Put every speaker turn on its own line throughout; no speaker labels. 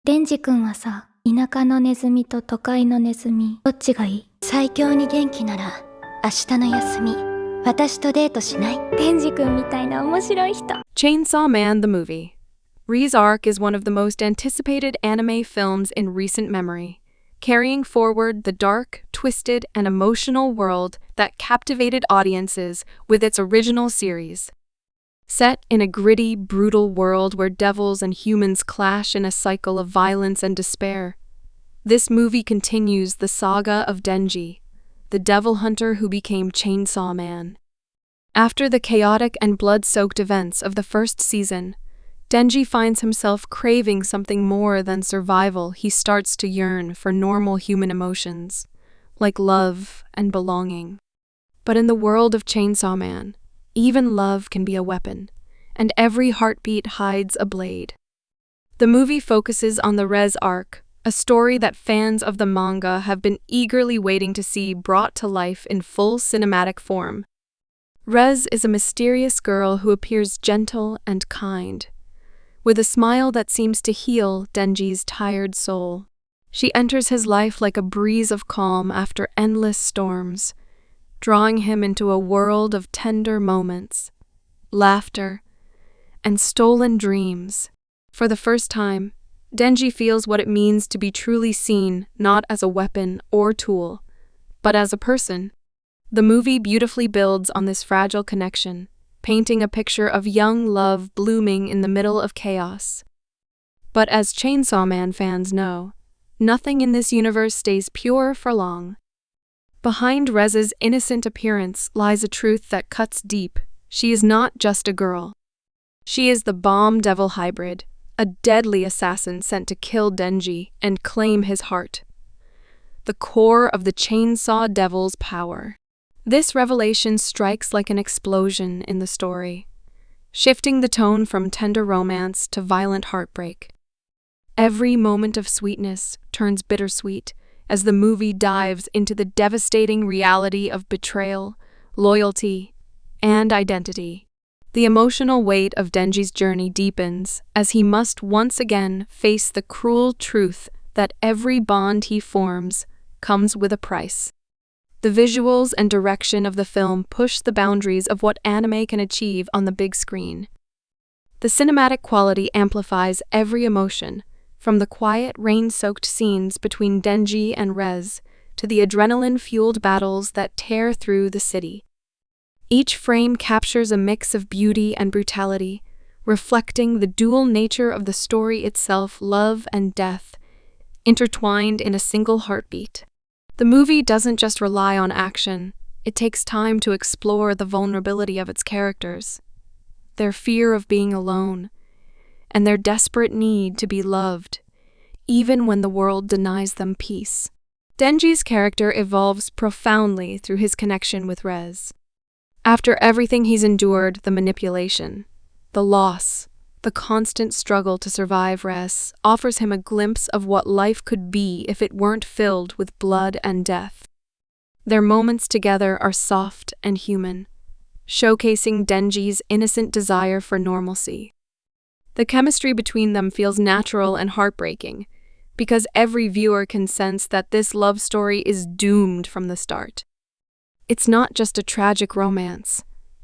デンジ君はさ、田舎のネズミと都会のネズミ、どっちがいい？
最強に元気なら、明日の休み、私とデートしない？
デンジ君みたいな面白い人。
Chainsaw Man the movie. Reze Arc is one of the most anticipated anime films in recent memory, carrying forward the dark, twisted, and emotional world that captivated audiences with its original series. Set in a gritty, brutal world where devils and humans clash in a cycle of violence and despair, this movie continues the saga of Denji, the devil hunter who became Chainsaw Man. After the chaotic and blood-soaked events of the first season, Denji finds himself craving something more than survival. He starts to yearn for normal human emotions, like love and belonging. But in the world of Chainsaw Man, even love can be a weapon, and every heartbeat hides a blade. The movie focuses on the Reze Arc, a story that fans of the manga have been eagerly waiting to see brought to life in full cinematic form. Reze is a mysterious girl who appears gentle and kind, with a smile that seems to heal Denji's tired soul. She enters his life like a breeze of calm after endless storms, drawing him into a world of tender moments, laughter, and stolen dreams. For the first time, Denji feels what it means to be truly seen not as a weapon or tool, but as a person. The movie beautifully builds on this fragile connection, painting a picture of young love blooming in the middle of chaos. But as Chainsaw Man fans know, nothing in this universe stays pure for long. Behind Reze's innocent appearance lies a truth that cuts deep. She is not just a girl. She is the bomb-devil hybrid, a deadly assassin sent to kill Denji and claim his heart. The core of the Chainsaw Devil's power. This revelation strikes like an explosion in the story, shifting the tone from tender romance to violent heartbreak. Every moment of sweetness turns bittersweet as the movie dives into the devastating reality of betrayal, loyalty, and identity. The emotional weight of Denji's journey deepens as he must once again face the cruel truth that every bond he forms comes with a price. The visuals and direction of the film push the boundaries of what anime can achieve on the big screen. The cinematic quality amplifies every emotion, from the quiet, rain-soaked scenes between Denji and Reze to the adrenaline-fueled battles that tear through the city. Each frame captures a mix of beauty and brutality, reflecting the dual nature of the story itself, love and death, intertwined in a single heartbeat. The movie doesn't just rely on action, it takes time to explore the vulnerability of its characters, their fear of being alone, and their desperate need to be loved, even when the world denies them peace. Denji's character evolves profoundly through his connection with Reze. After everything he's endured, the manipulation, the loss, the constant struggle to survive, Reze offers him a glimpse of what life could be if it weren't filled with blood and death. Their moments together are soft and human, showcasing Denji's innocent desire for normalcy. The chemistry between them feels natural and heartbreaking, because every viewer can sense that this love story is doomed from the start. It's not just a tragic romance.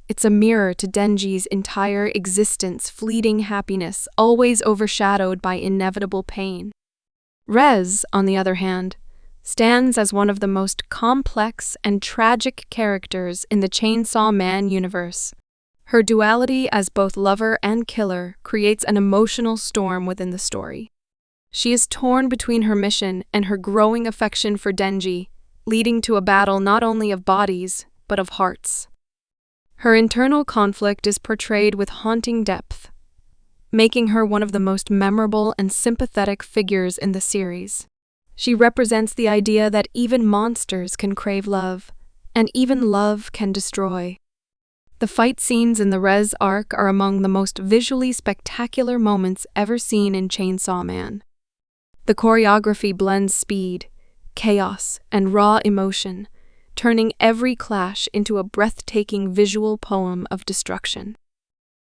It's a mirror to Denji's entire existence, fleeting happiness, always overshadowed by inevitable pain. Reze, on the other hand, stands as one of the most complex and tragic characters in the Chainsaw Man universe. Her duality as both lover and killer creates an emotional storm within the story. She is torn between her mission and her growing affection for Denji, leading to a battle not only of bodies, but of hearts. Her internal conflict is portrayed with haunting depth, making her one of the most memorable and sympathetic figures in the series. She represents the idea that even monsters can crave love, and even love can destroy. The fight scenes in the Reze Arc are among the most visually spectacular moments ever seen in Chainsaw Man. The choreography blends speed, chaos, and raw emotion, turning every clash into a breathtaking visual poem of destruction.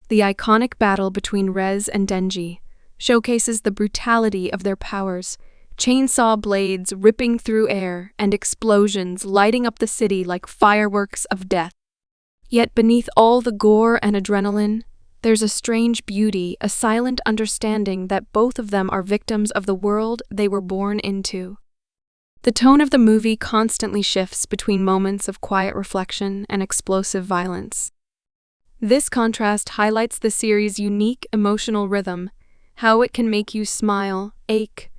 The iconic battle between Reze and Denji, showcases the brutality of their powers, chainsaw blades ripping through air and explosions lighting up the city like fireworks of death. Yet beneath all the gore and adrenaline, there's a strange beauty, a silent understanding that both of them are victims of the world they were born into. The tone of the movie constantly shifts between moments of quiet reflection and explosive violence. This contrast highlights the series' unique emotional rhythm, how it can make you smile, ache,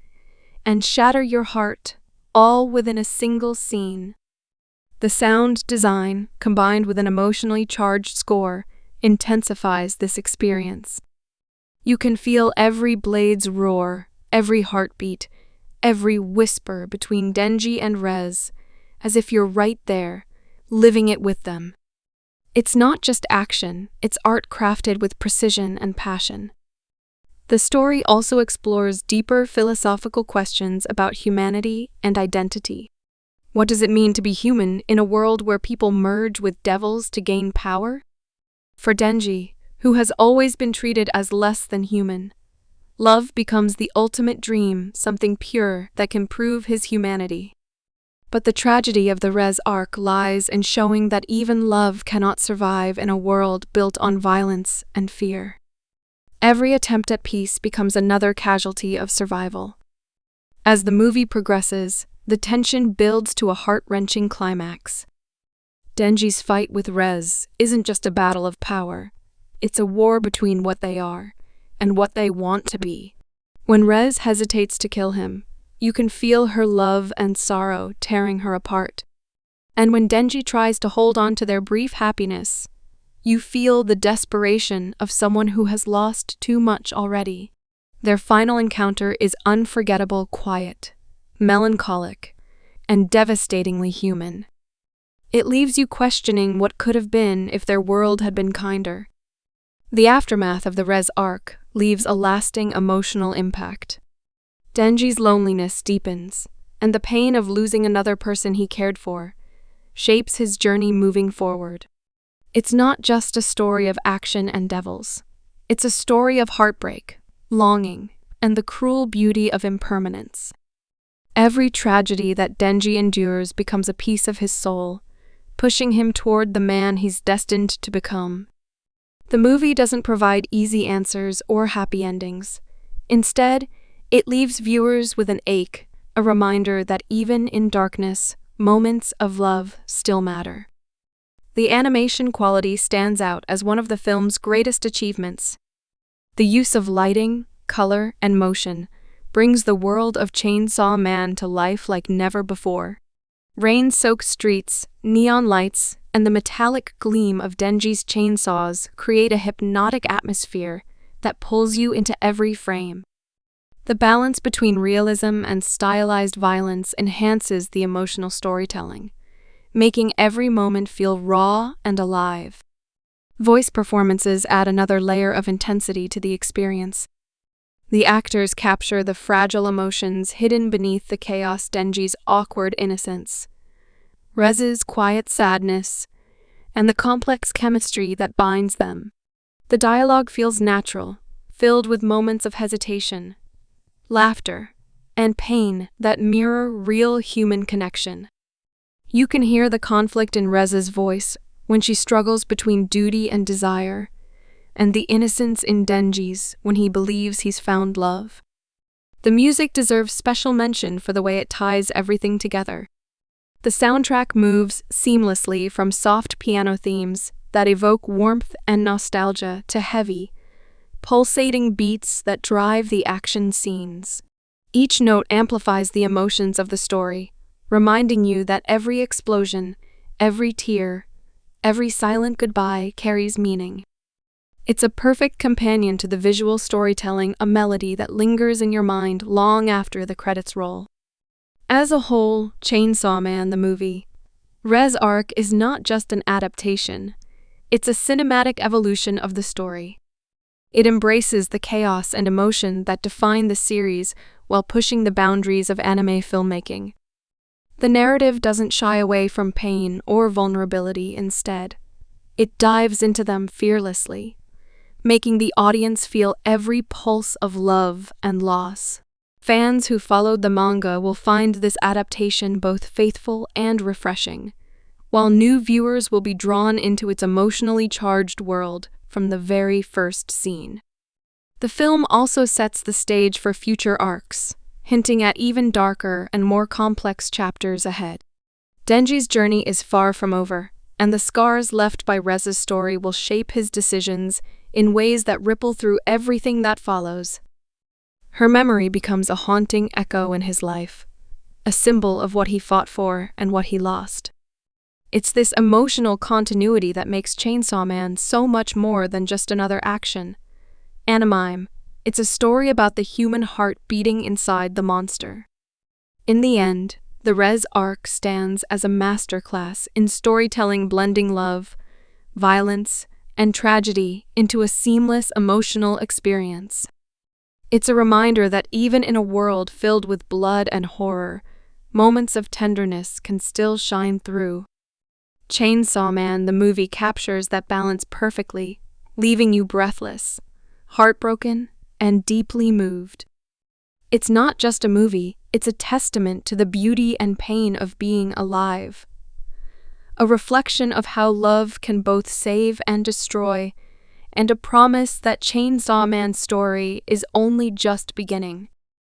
and shatter your heart, all within a single scene. The sound design, combined with an emotionally charged score, intensifies this experience. You can feel every blade's roar, every heartbeat, every whisper between Denji and Reze, as if you're right there, living it with them. It's not just action, it's art crafted with precision and passion. The story also explores deeper philosophical questions about humanity and identity. What does it mean to be human in a world where people merge with devils to gain power? For Denji, who has always been treated as less than human, love becomes the ultimate dream, something pure that can prove his humanity. But the tragedy of the Reze Arc lies in showing that even love cannot survive in a world built on violence and fear. Every attempt at peace becomes another casualty of survival. As the movie progresses, the tension builds to a heart-wrenching climax. Denji's fight with Reze isn't just a battle of power, it's a war between what they are and what they want to be. When Reze hesitates to kill him, you can feel her love and sorrow tearing her apart. And when Denji tries to hold on to their brief happiness, you feel the desperation of someone who has lost too much already. Their final encounter is unforgettable, quiet, melancholic, and devastatingly human. It leaves you questioning what could have been if their world had been kinder. The aftermath of the Reze Arc leaves a lasting emotional impact. Denji's loneliness deepens, and the pain of losing another person he cared for shapes his journey moving forward. It's not just a story of action and devils. It's a story of heartbreak, longing, and the cruel beauty of impermanence. Every tragedy that Denji endures becomes a piece of his soul, pushing him toward the man he's destined to become. The movie doesn't provide easy answers or happy endings. Instead, it leaves viewers with an ache, a reminder that even in darkness, moments of love still matter. The animation quality stands out as one of the film's greatest achievements. The use of lighting, color, and motion brings the world of Chainsaw Man to life like never before. Rain-soaked streets, neon lights, and the metallic gleam of Denji's chainsaws create a hypnotic atmosphere that pulls you into every frame. The balance between realism and stylized violence enhances the emotional storytelling, making every moment feel raw and alive. Voice performances add another layer of intensity to the experience. The actors capture the fragile emotions hidden beneath the chaos, Denji's awkward innocence, Reze's quiet sadness, and the complex chemistry that binds them. The dialogue feels natural, filled with moments of hesitation, laughter, and pain that mirror real human connection. You can hear the conflict in Reze's voice when she struggles between duty and desire, and the innocence in Denji's when he believes he's found love. The music deserves special mention for the way it ties everything together. The soundtrack moves seamlessly from soft piano themes that evoke warmth and nostalgia to heavy, pulsating beats that drive the action scenes. Each note amplifies the emotions of the story, reminding you that every explosion, every tear, every silent goodbye carries meaning. It's a perfect companion to the visual storytelling, a melody that lingers in your mind long after the credits roll. As a whole, Chainsaw Man the movie, Reze Arc is not just an adaptation, it's a cinematic evolution of the story. It embraces the chaos and emotion that define the series while pushing the boundaries of anime filmmaking. The narrative doesn't shy away from pain or vulnerability. Instead, it dives into them fearlessly, making the audience feel every pulse of love and loss. Fans who followed the manga will find this adaptation both faithful and refreshing, while new viewers will be drawn into its emotionally charged world from the very first scene. The film also sets the stage for future arcs, hinting at even darker and more complex chapters ahead. Denji's journey is far from over, and the scars left by Reze's story will shape his decisions in ways that ripple through everything that follows. Her memory becomes a haunting echo in his life, a symbol of what he fought for and what he lost. It's this emotional continuity that makes Chainsaw Man so much more than just another action anime. It's a story about the human heart beating inside the monster. In the end, the Reze Arc stands as a masterclass in storytelling, blending love, violence, and tragedy into a seamless emotional experience. It's a reminder that even in a world filled with blood and horror, moments of tenderness can still shine through. Chainsaw Man, the movie, captures that balance perfectly, leaving you breathless, heartbroken, and deeply moved. It's not just a movie, it's a testament to the beauty and pain of being alive. A reflection of how love can both save and destroy, and a promise that Chainsaw Man's story is only just beginning.